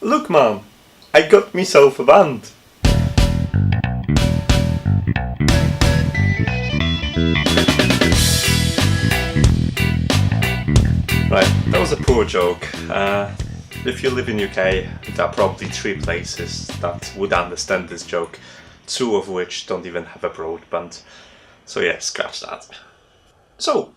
Look, Mom, I got myself a band. Right, that was a poor joke. If you live in UK, there are probably 3 places that would understand this joke, 2 of which don't even have a broadband. So yeah, scratch that. So,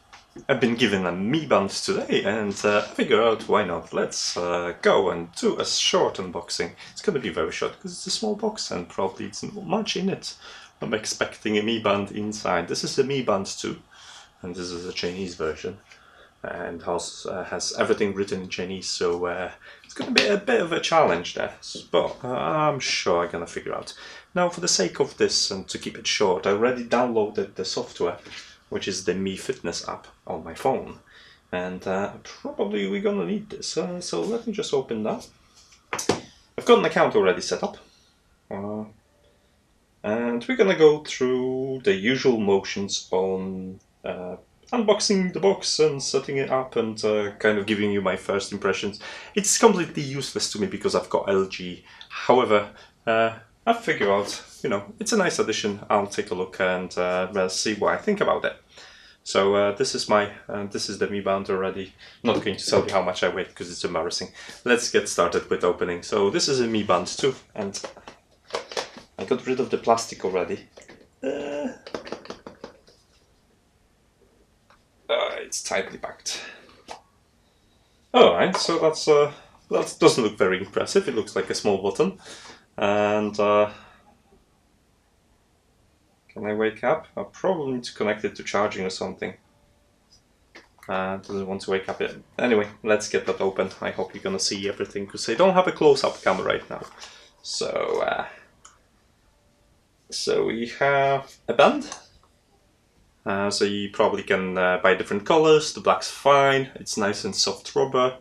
I've been given a Mi Band today, and I figured out why not. Let's go and do a short unboxing. It's going to be very short because it's a small box and probably it's not much in it. I'm expecting a Mi Band inside. This is the Mi Band 2, and this is a Chinese version, and has everything written in Chinese, so it's going to be a bit of a challenge there, but I'm sure I'm going to figure out. Now, for the sake of this and to keep it short, I already downloaded the software, which is the Mi Fitness app on my phone, and probably we're gonna need this. So let me just open that. I've got an account already set up, and we're gonna go through the usual motions on unboxing the box and setting it up and kind of giving you my first impressions. It's completely useless to me because I've got LG. However, I figure out, it's a nice addition. I'll take a look and see what I think about it. So this is the Mi Band already. Not going to tell you how much I weigh because it's embarrassing. Let's get started with opening. So this is a Mi Band 2, and I got rid of the plastic already. It's tightly packed. Alright, so that doesn't look very impressive. It looks like a small button. And can I wake up? I'll probably need to connect it to charging or something. Doesn't want to wake up yet. Anyway, let's get that open. I hope you're gonna see everything because I don't have a close-up camera right now. So we have a band. So you probably can buy different colors. The black's fine. It's nice and soft rubber.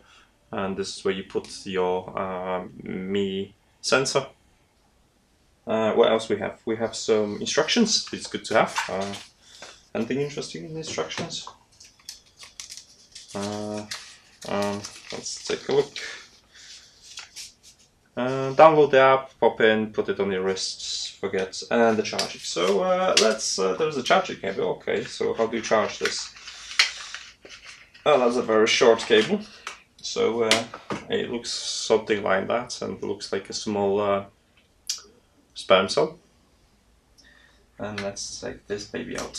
And this is where you put your Mi sensor. What else we have? We have some instructions. It's good to have. Anything interesting in the instructions? Let's take a look. Download the app, pop in, put it on your wrists, forget, and the charging. So there's a charging cable. Okay, so how do you charge this? Oh, that's a very short cable. So it looks something like that, and it looks like a small sperm cell. And let's take this baby out.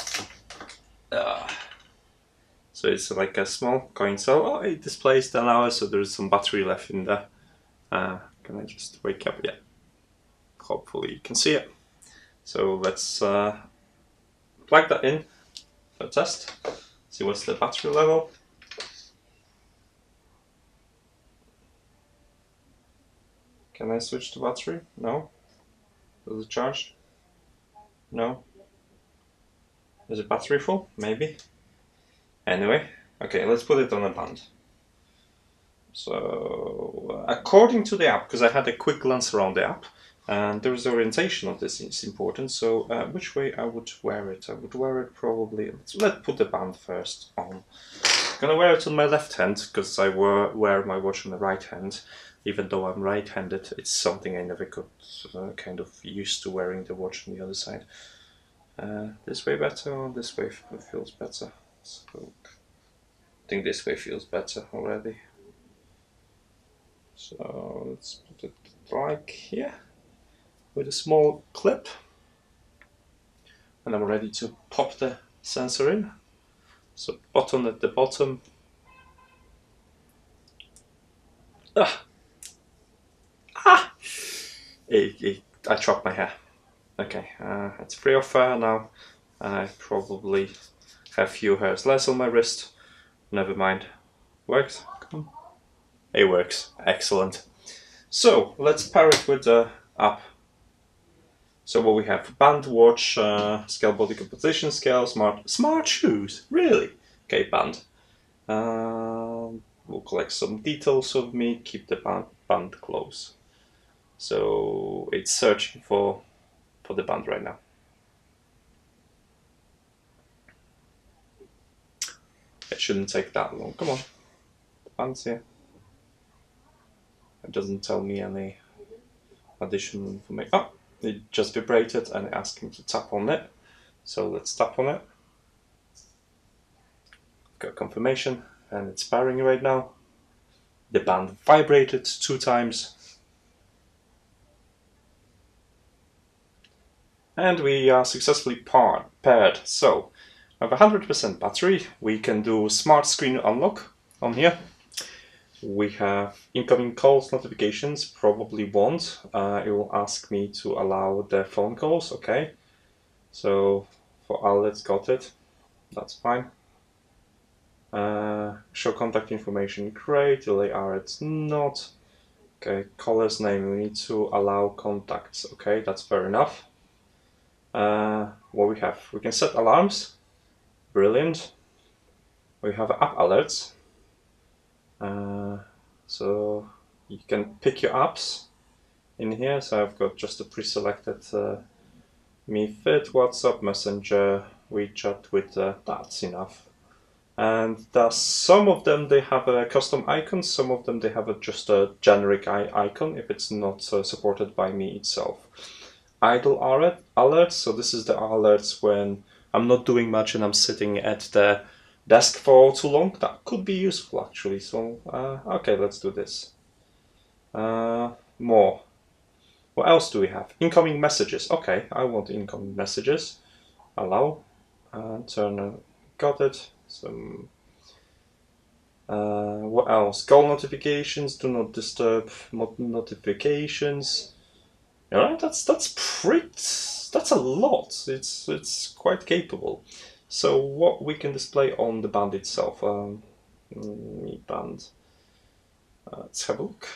So it's like a small coin cell. Oh, it displays 10 hours, so there's some battery left in there. Can I just wake up? Yeah. Hopefully you can see it. So let's plug that in for a test. See what's the battery level. Can I switch the battery? No. Does it charge? No. Is it battery full? Maybe. Anyway, okay, let's put it on a band. So, according to the app, because I had a quick glance around the app, and there is orientation of this is important. So, which way I would wear it? I would wear it probably. Let's put the band first on. I'm gonna wear it on my left hand because I wear my watch on the right hand. Even though I'm right-handed, it's something I never got kind of used to wearing the watch on the other side. This way better or this way feels better? So, I think this way feels better already. So let's put it like here with a small clip, and I'm ready to pop the sensor in. So button at the bottom. I chopped my hair. Okay, it's free of hair now. I probably have few hairs less on my wrist. Never mind. Works? Come on. It works. Excellent. So let's pair it with the app. So what we have: band, watch, scale, body composition scale, smart shoes. Really? Okay, band. We'll collect some details of me. Keep the band close. So it's searching for the band right now. It shouldn't take that long. Come on, the band's here. It doesn't tell me any additional information. Oh, it just vibrated and asked me to tap on it. So let's tap on it. Got confirmation and it's pairing right now. The band vibrated 2 times. And we are successfully paired. So I have 100% battery. We can do smart screen unlock on here. We have incoming calls notifications, probably won't. It will ask me to allow the phone calls, okay. So for Elle, it's got it, that's fine. Show contact information, great. Delay R, it's not. Okay, caller's name, we need to allow contacts, okay, that's fair enough. What we have, we can set alarms, brilliant. We have app alerts. So you can pick your apps in here. So I've got just a pre-selected MeFit, WhatsApp, Messenger, WeChat with that's enough. And some of them they have a custom icon, some of them they have just a generic icon if it's not supported by me itself. Idle alerts, so this is the alerts when I'm not doing much and I'm sitting at the desk for too long. That could be useful actually. So okay, let's do this. More. What else do we have? Incoming messages. Okay, I want incoming messages. Allow. Turn on. Got it. Some. What else? Call notifications. Do not disturb notifications. Alright, that's a lot. It's quite capable. So what we can display on the band itself. Band. Let's have a look.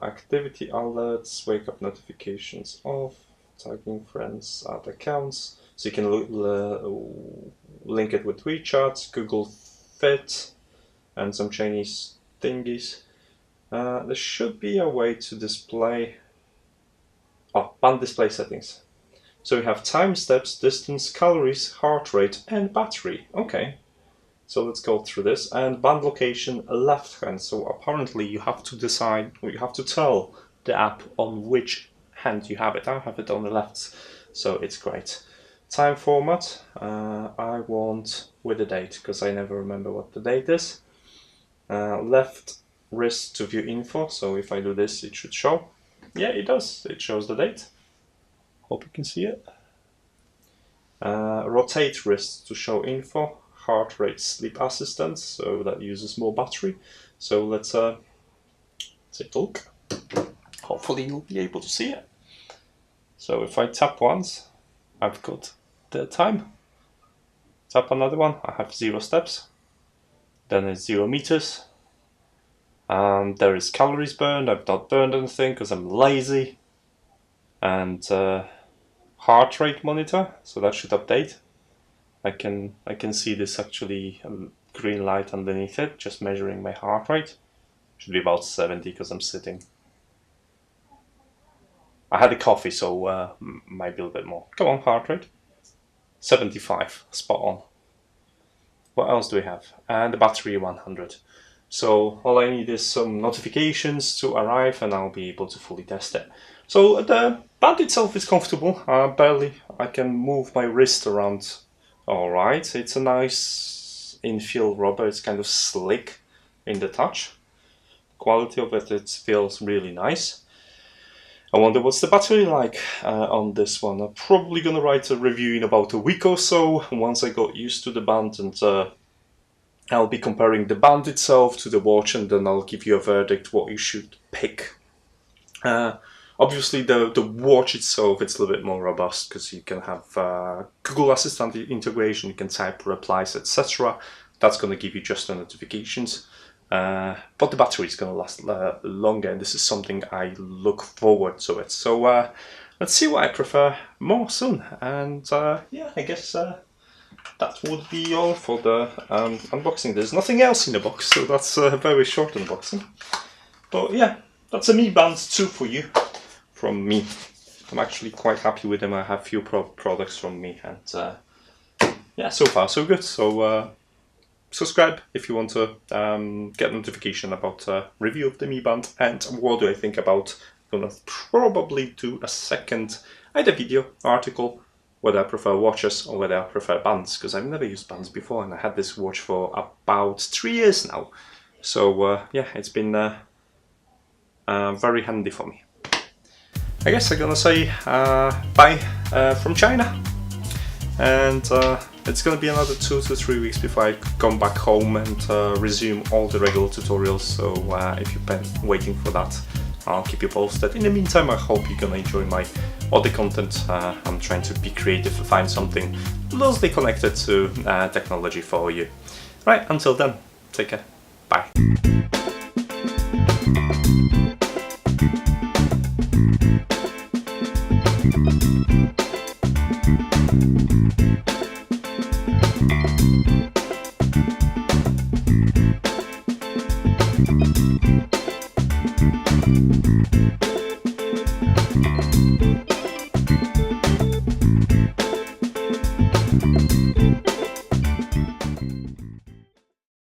Activity alerts, wake up notifications off, tagging friends, add accounts. So you can link it with WeChat, Google Fit, and some Chinese thingies. There should be a way to display. Oh, band display settings. So we have time, steps, distance, calories, heart rate, and battery. Okay. So let's go through this. And band location left hand. So apparently you have to decide, or you have to tell the app on which hand you have it. I have it on the left, so it's great. Time format, I want with the date, because I never remember what the date is. Left wrist to view info, so if I do this, it should show. Yeah, it does. It shows the date. Hope you can see it. Rotate wrist to show info. Heart rate sleep assistant, so that uses more battery. So let's take a look. Hopefully you'll be able to see it. So if I tap once, I've got the time. Tap another one, I have 0 steps. Then it's 0 meters. And there is calories burned. I've not burned anything because I'm lazy. And heart rate monitor, so that should update. I can see this actually green light underneath it, just measuring my heart rate. Should be about 70 because I'm sitting. I had a coffee, so might be a bit more. Come on, heart rate. 75, spot on. What else do we have? And the battery 100. So all I need is some notifications to arrive and I'll be able to fully test it. So the band itself is comfortable. I can move my wrist around. Alright, it's a nice infill rubber. It's kind of slick in the touch. Quality of it feels really nice. I wonder what's the battery like on this one. I'm probably gonna write a review in about a week or so once I got used to the band, and I'll be comparing the band itself to the watch, and then I'll give you a verdict what you should pick. Obviously the watch itself, it's a little bit more robust because you can have Google Assistant integration, you can type replies, etc. That's going to give you just the notifications. But the battery is going to last longer, and this is something I look forward to it. So let's see what I prefer more soon. And yeah, I guess that would be all for the unboxing. There's nothing else in the box, so that's a very short unboxing. But yeah, that's a Mi Band 2 for you. From me. I'm actually quite happy with them. I have few products from me, and yeah, so far so good. So subscribe if you want to get notification about review of the Mi Band and what do I think about. I'm gonna probably do a second either video or article whether I prefer watches or whether I prefer bands, because I've never used bands before and I had this watch for about 3 years now. So yeah, it's been very handy for me. I guess I'm gonna say bye from China, and it's gonna be another 2 to 3 weeks before I come back home and resume all the regular tutorials, so if you've been waiting for that, I'll keep you posted. In the meantime, I hope you're gonna enjoy my other content. I'm trying to be creative and find something loosely connected to technology for you. Right, until then, take care, bye.